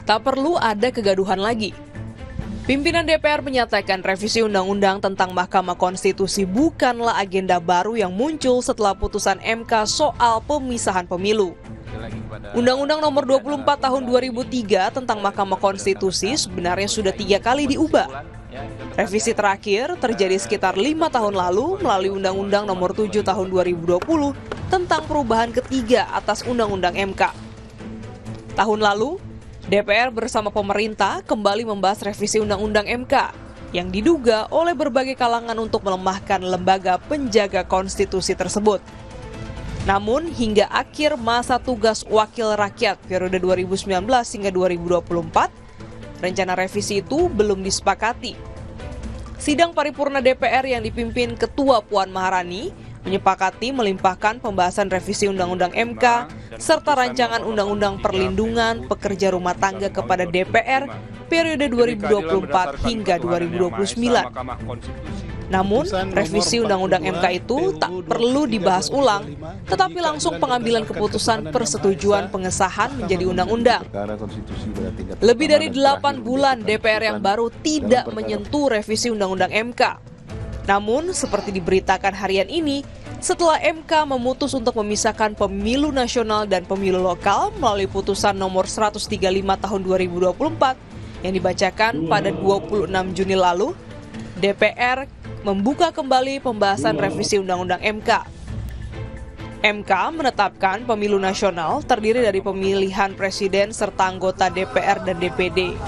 Tak perlu ada kegaduhan lagi. Pimpinan DPR menyatakan revisi undang-undang tentang Mahkamah Konstitusi bukanlah agenda baru yang muncul setelah putusan MK soal pemisahan pemilu. Undang-Undang Nomor 24 Tahun 2003 tentang Mahkamah Konstitusi sebenarnya sudah 3 kali diubah. Revisi terakhir terjadi sekitar 5 tahun lalu melalui Undang-Undang Nomor 7 Tahun 2020 tentang perubahan ketiga atas Undang-Undang MK. Tahun lalu, DPR bersama pemerintah kembali membahas revisi Undang-Undang MK yang diduga oleh berbagai kalangan untuk melemahkan lembaga penjaga konstitusi tersebut. Namun, hingga akhir masa tugas Wakil Rakyat periode 2019 hingga 2024, rencana revisi itu belum disepakati. Sidang paripurna DPR yang dipimpin Ketua Puan Maharani menyepakati melimpahkan pembahasan revisi Undang-Undang MK serta rancangan Undang-Undang Perlindungan Pekerja Rumah Tangga kepada DPR periode 2024 hingga 2029. Namun, revisi Undang-Undang MK itu tak perlu dibahas ulang, tetapi langsung pengambilan keputusan persetujuan pengesahan menjadi undang-undang. Lebih dari 8 bulan DPR yang baru tidak menyentuh revisi Undang-Undang MK. Namun, seperti diberitakan harian ini, setelah MK memutus untuk memisahkan pemilu nasional dan pemilu lokal melalui putusan nomor 135 tahun 2024 yang dibacakan pada 26 Juni lalu, DPR membuka kembali pembahasan revisi Undang-Undang MK. MK menetapkan pemilu nasional terdiri dari pemilihan presiden serta anggota DPR dan DPD.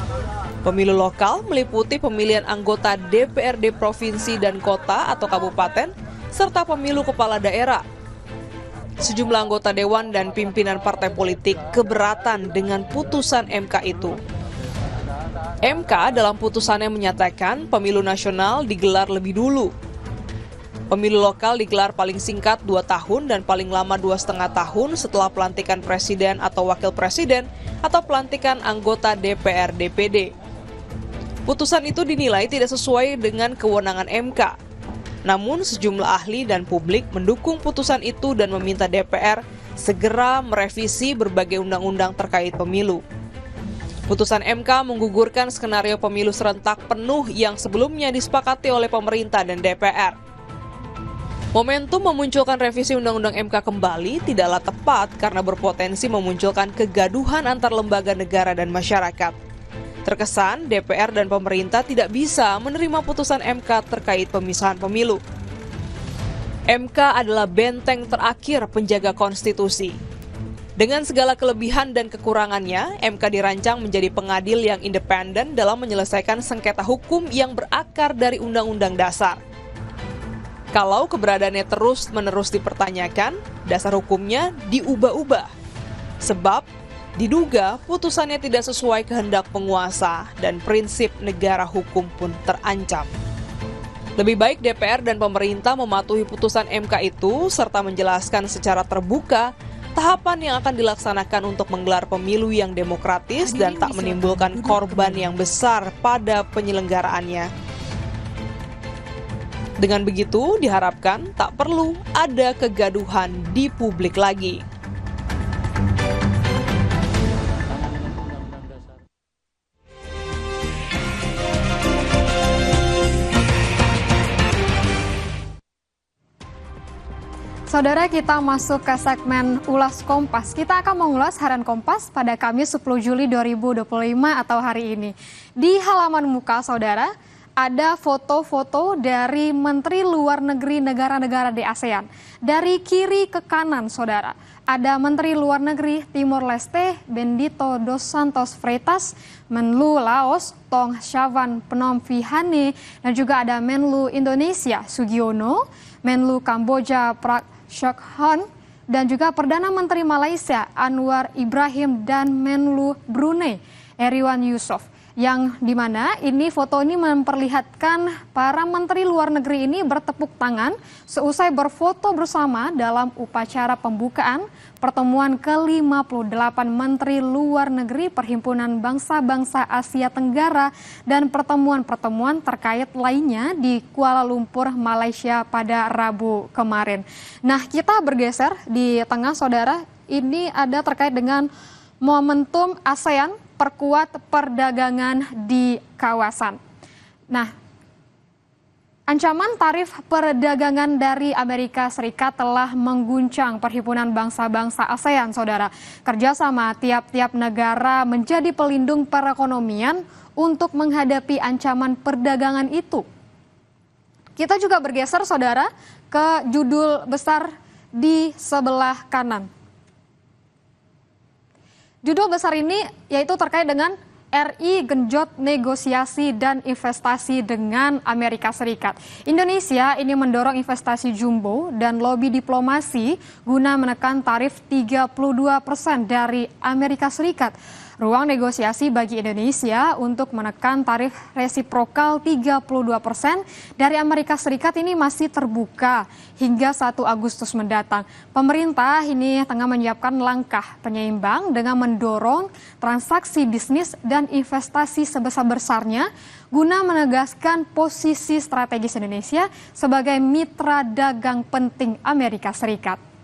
Pemilu lokal meliputi pemilihan anggota DPRD provinsi dan kota atau kabupaten, serta pemilu kepala daerah. Sejumlah anggota dewan dan pimpinan partai politik keberatan dengan putusan MK itu. MK dalam putusannya menyatakan pemilu nasional digelar lebih dulu. Pemilu lokal digelar paling singkat 2 tahun dan paling lama 2,5 tahun setelah pelantikan presiden atau wakil presiden atau pelantikan anggota DPR DPD. Putusan itu dinilai tidak sesuai dengan kewenangan MK. Namun sejumlah ahli dan publik mendukung putusan itu dan meminta DPR segera merevisi berbagai undang-undang terkait pemilu. Putusan MK menggugurkan skenario pemilu serentak penuh yang sebelumnya disepakati oleh pemerintah dan DPR. Momentum memunculkan revisi Undang-Undang MK kembali tidaklah tepat karena berpotensi memunculkan kegaduhan antar lembaga negara dan masyarakat. Terkesan DPR dan pemerintah tidak bisa menerima putusan MK terkait pemisahan pemilu. MK adalah benteng terakhir penjaga konstitusi. Dengan segala kelebihan dan kekurangannya, MK dirancang menjadi pengadil yang independen dalam menyelesaikan sengketa hukum yang berakar dari Undang-Undang Dasar. Kalau keberadaannya terus-menerus dipertanyakan, dasar hukumnya diubah-ubah. Sebab diduga putusannya tidak sesuai kehendak penguasa dan prinsip negara hukum pun terancam. Lebih baik DPR dan pemerintah mematuhi putusan MK itu serta menjelaskan secara terbuka tahapan yang akan dilaksanakan untuk menggelar pemilu yang demokratis dan tak menimbulkan korban yang besar pada penyelenggaraannya. Dengan begitu diharapkan tak perlu ada kegaduhan di publik lagi. Saudara, kita masuk ke segmen Ulas Kompas. Kita akan mengulas harian Kompas pada Kamis 10 Juli 2025 atau hari ini. Di halaman muka, saudara, ada foto-foto dari Menteri Luar Negeri negara-negara di ASEAN. Dari kiri ke kanan, saudara, ada Menteri Luar Negeri Timor Leste Bendito dos Santos Freitas, Menlu Laos Tong Syavan Phnom Vihane, dan juga ada Menlu Indonesia Sugiono, Menlu Kamboja Prak Sokhon, dan juga Perdana Menteri Malaysia Anwar Ibrahim dan Menlu Brunei Erywan Yusof. Yang dimana ini foto ini memperlihatkan para menteri luar negeri ini bertepuk tangan seusai berfoto bersama dalam upacara pembukaan pertemuan ke-58 Menteri Luar Negeri Perhimpunan Bangsa-Bangsa Asia Tenggara dan pertemuan-pertemuan terkait lainnya di Kuala Lumpur, Malaysia pada Rabu kemarin. Nah, kita bergeser di tengah, saudara, ini ada terkait dengan momentum ASEAN perkuat perdagangan di kawasan. Nah, ancaman tarif perdagangan dari Amerika Serikat telah mengguncang perhimpunan bangsa-bangsa ASEAN, saudara. Kerjasama tiap-tiap negara menjadi pelindung perekonomian untuk menghadapi ancaman perdagangan itu. Kita juga bergeser, saudara, ke judul besar di sebelah kanan. Judul besar ini yaitu terkait dengan RI genjot negosiasi dan investasi dengan Amerika Serikat. Indonesia ini mendorong investasi jumbo dan lobi diplomasi guna menekan tarif 32% dari Amerika Serikat. Ruang negosiasi bagi Indonesia untuk menekan tarif resiprokal 32% dari Amerika Serikat ini masih terbuka hingga 1 Agustus mendatang. Pemerintah ini tengah menyiapkan langkah penyeimbang dengan mendorong transaksi bisnis dan investasi sebesar-besarnya guna menegaskan posisi strategis Indonesia sebagai mitra dagang penting Amerika Serikat.